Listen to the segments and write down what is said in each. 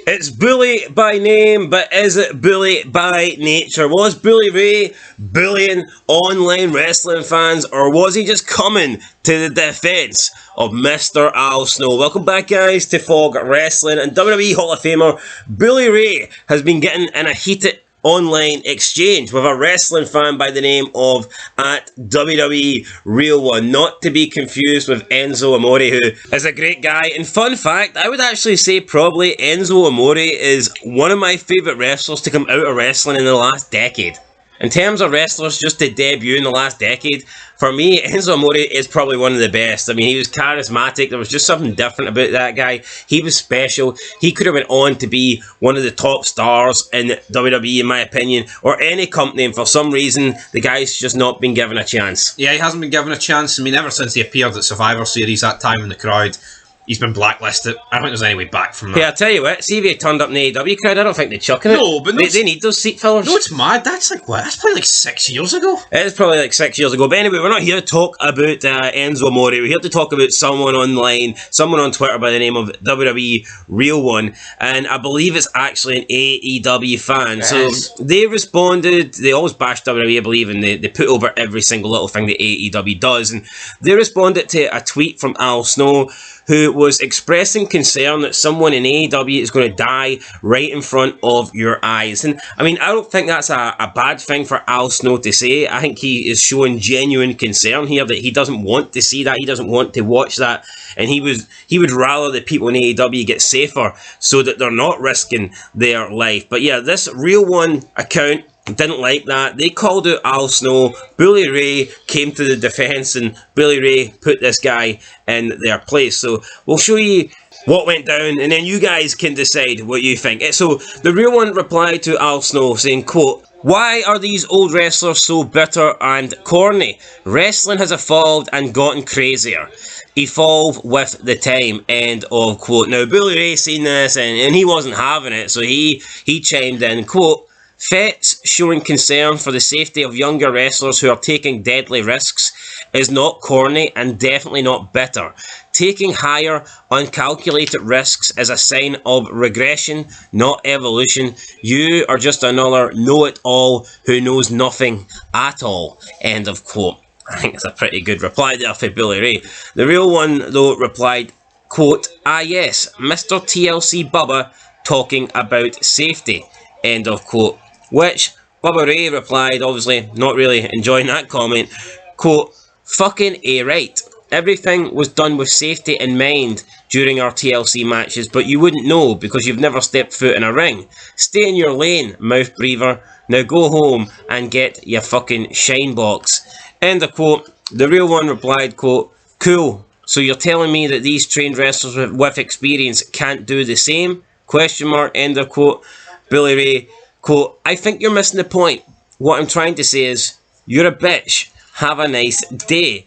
It's bully by name, but is it bully by nature? Was Bully Ray bullying online wrestling fans, or was he just coming to the defence of Mr. Al Snow? Welcome back, guys, to Fog Wrestling, and WWE Hall of Famer Bully Ray has been getting in a heated online exchange with a wrestling fan by the name of at WWE Real One, not to be confused with Enzo Amore, who is a great guy. And fun fact, I would actually say probably Enzo Amore is one of my favourite wrestlers to come out of wrestling in the last decade. In terms of wrestlers just to debut in the last decade, for me, Enzo Amore is probably one of the best. I mean, he was charismatic. There was just something different about that guy. He was special. He could have went on to be one of the top stars in WWE, in my opinion, or any company, and for some reason, the guy's just not been given a chance. Yeah, he hasn't been given a chance. I mean, ever since he appeared at Survivor Series, that time in the crowd, he's been blacklisted. I don't think there's any way back from that. Yeah, I'll tell you what, see if he turned up in the AEW crowd, I don't think they'd chuck it. No, but they need those seat fillers. No, it's mad. That's like, what? That's probably like 6 years ago. It is probably like 6 years ago. But anyway, we're not here to talk about Enzo Amore. We're here to talk about someone online, someone on Twitter by the name of WWE Real One. And I believe it's actually an AEW fan. So they responded, they always bash WWE, I believe, and they put over every single little thing that AEW does. And they responded to a tweet from Al Snow, who was expressing concern that someone in AEW is going to die right in front of your eyes. And I mean, I don't think that's a bad thing for Al Snow to say. I think he is showing genuine concern here that he doesn't want to see that, he doesn't want to watch that, and he would rather that people in AEW get safer so that they're not risking their life. But yeah, this Real One account didn't like that. They called out Al Snow. Bully Ray came to the defence, and Bully Ray put this guy in their place. So we'll show you what went down, and then you guys can decide what you think. So the Real One replied to Al Snow saying, quote, "Why are these old wrestlers so bitter and corny? Wrestling has evolved and gotten crazier. Evolve with the time," end of quote. Now, Bully Ray seen this, and he wasn't having it, so he chimed in, quote, "Fets showing concern for the safety of younger wrestlers who are taking deadly risks is not corny and definitely not bitter. Taking higher, uncalculated risks is a sign of regression, not evolution. You are just another know-it-all who knows nothing at all," end of quote. I think it's a pretty good reply there for Bully Ray. The Real One, though, replied, quote, "Ah yes, Mr. TLC Bubba talking about safety," end of quote. Which Bubba Ray replied, obviously not really enjoying that comment, quote, "Fucking A-right. Everything was done with safety in mind during our TLC matches, but you wouldn't know because you've never stepped foot in a ring. Stay in your lane, mouth breather. Now go home and get your fucking shine box," end of quote. The Real One replied, quote, "Cool. So you're telling me that these trained wrestlers with experience can't do the same? Question mark, end of quote. Bully Ray, quote, "I think you're missing the point. What I'm trying to say is, you're a bitch. Have a nice day."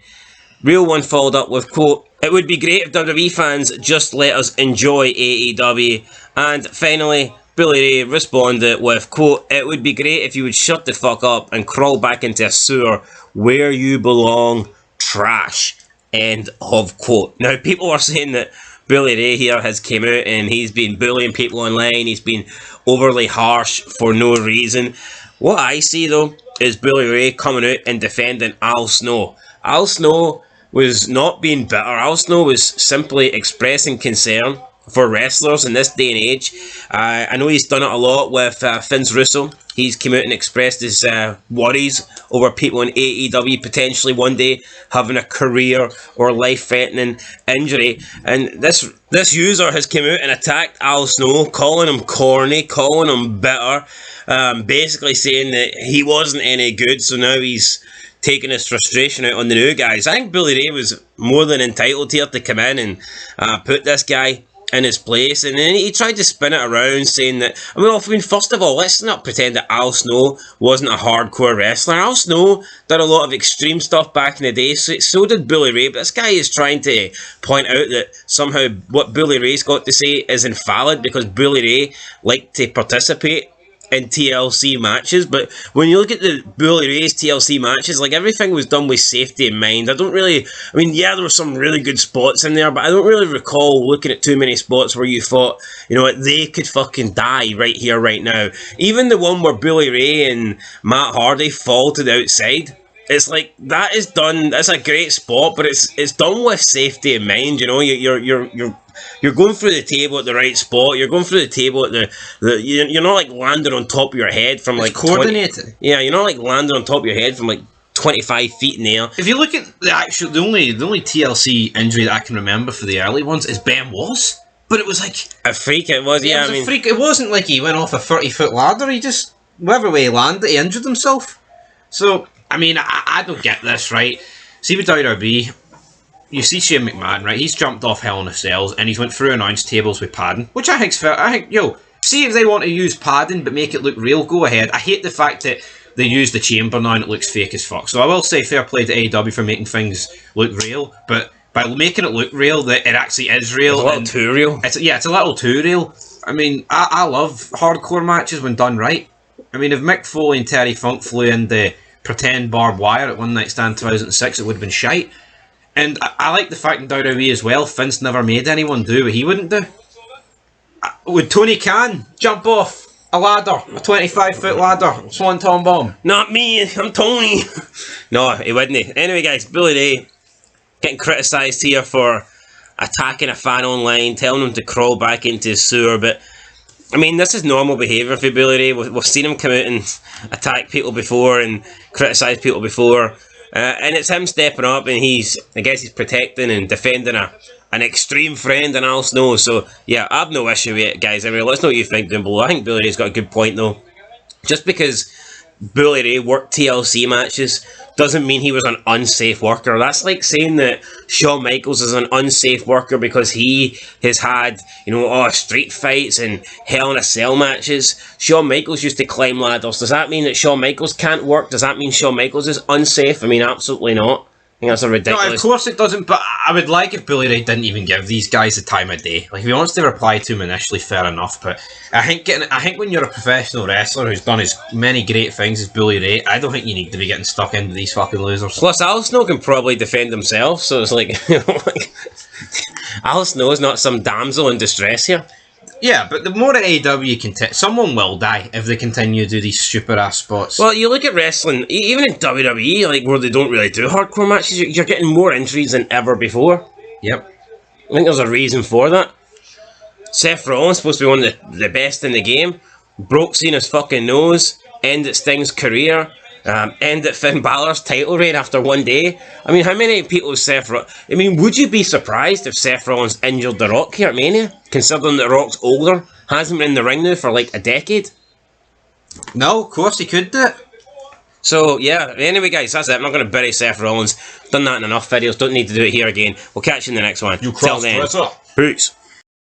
Real One followed up with, quote, "It would be great if WWE fans just let us enjoy AEW." And finally, Bully Ray responded with, quote, "It would be great if you would shut the fuck up and crawl back into a sewer where you belong, trash," end of quote. Now, people are saying that Bully Ray here has came out and he's been bullying people online. He's been overly harsh for no reason. What I see, though, is Bully Ray coming out and defending Al Snow. Al Snow was not being bitter. Al Snow was simply expressing concern for wrestlers in this day and age. I know he's done it a lot with Vince Russo. He's come out and expressed his worries over people in AEW potentially one day having a career or life-threatening injury. And this user has come out and attacked Al Snow, calling him corny, calling him bitter, basically saying that he wasn't any good, so now he's taking his frustration out on the new guys. I think Bully Ray was more than entitled here to come in and put this guy in his place, and then he tried to spin it around saying that, I mean, first of all, let's not pretend that Al Snow wasn't a hardcore wrestler. Al Snow did a lot of extreme stuff back in the day, so did Bully Ray, but this guy is trying to point out that somehow what Bully Ray's got to say is invalid because Bully Ray liked to participate in TLC matches, but when you look at the Bully Ray's TLC matches, like, everything was done with safety in mind. There were some really good spots in there, but I don't really recall looking at too many spots where you thought, you know what, they could fucking die right here, right now. Even the one where Bully Ray and Matt Hardy fall to the outside, it's like, that is done, that's a great spot, but it's done with safety in mind, you know. You're going through the table at the right spot. You're going through the table at you're not like landing on top of your head from like coordinated. You're not like landing on top of your head from like 25 feet in the air. If you look at the only TLC injury that I can remember for the early ones is Benoit's, but it was like a freak. It was, yeah. It was a freak. It wasn't like he went off a 30-foot ladder. He just, wherever way he landed, he injured himself. So I mean, I don't get this, right? See with WWE, you see Shane McMahon, right? He's jumped off Hell in a Cells and he's went through announce tables with padding, which I think's fair. I think, see if they want to use padding but make it look real, go ahead. I hate the fact that they use the chamber now and it looks fake as fuck. So I will say fair play to AEW for making things look real, but by making it look real, that it actually is real. It's a little too real. It's a little too real. I mean, I love hardcore matches when done right. I mean, if Mick Foley and Terry Funk flew in the pretend barbed wire at One Night Stand 2006, it would have been shite. And I like the fact in WWE as well, Vince never made anyone do what he wouldn't do. Would Tony Khan jump off a ladder, a 25-foot ladder, Swanton Bomb? Not me, I'm Tony. No, he wouldn't. Anyway, guys, Bully Ray getting criticised here for attacking a fan online, telling him to crawl back into his sewer, but I mean, this is normal behaviour for Bully Ray. We've seen him come out and attack people before and criticise people before. And it's him stepping up, and he's protecting and defending an extreme friend in Al Snow. So yeah, I have no issue with it, guys. I mean, let's know what you think down below. I think Bully Ray's got a good point though. Just because Bully Ray worked TLC matches doesn't mean he was an unsafe worker. That's like saying that Shawn Michaels is an unsafe worker because he has had, street fights and Hell in a Cell matches. Shawn Michaels used to climb ladders. Does that mean that Shawn Michaels can't work? Does that mean Shawn Michaels is unsafe? I mean, absolutely not. I think that's a ridiculous... No, of course it doesn't, but I would like if Bully Ray didn't even give these guys the time of day. Like, if he wants to reply to him initially, fair enough, but I think when you're a professional wrestler who's done as many great things as Bully Ray, I don't think you need to be getting stuck into these fucking losers. Plus, Al Snow can probably defend himself, so it's like, Al Snow is not some damsel in distress here. Yeah, but the more that AEW can someone will die if they continue to do these stupid ass spots. Well, you look at wrestling, even in WWE, like where they don't really do hardcore matches, you're getting more injuries than ever before. Yep. I think there's a reason for that. Seth Rollins supposed to be one of the best in the game, broke Cena's fucking nose, ended Sting's career, ended Finn Balor's title reign after one day. I mean, how many people would you be surprised if Seth Rollins injured The Rock here at Mania? Considering that The Rock's older, hasn't been in the ring now for like a decade. No, of course he could do it. So, yeah, anyway guys, that's it. I'm not going to bury Seth Rollins. Done that in enough videos, don't need to do it here again. We'll catch you in the next one. You cross-dresser. Peace.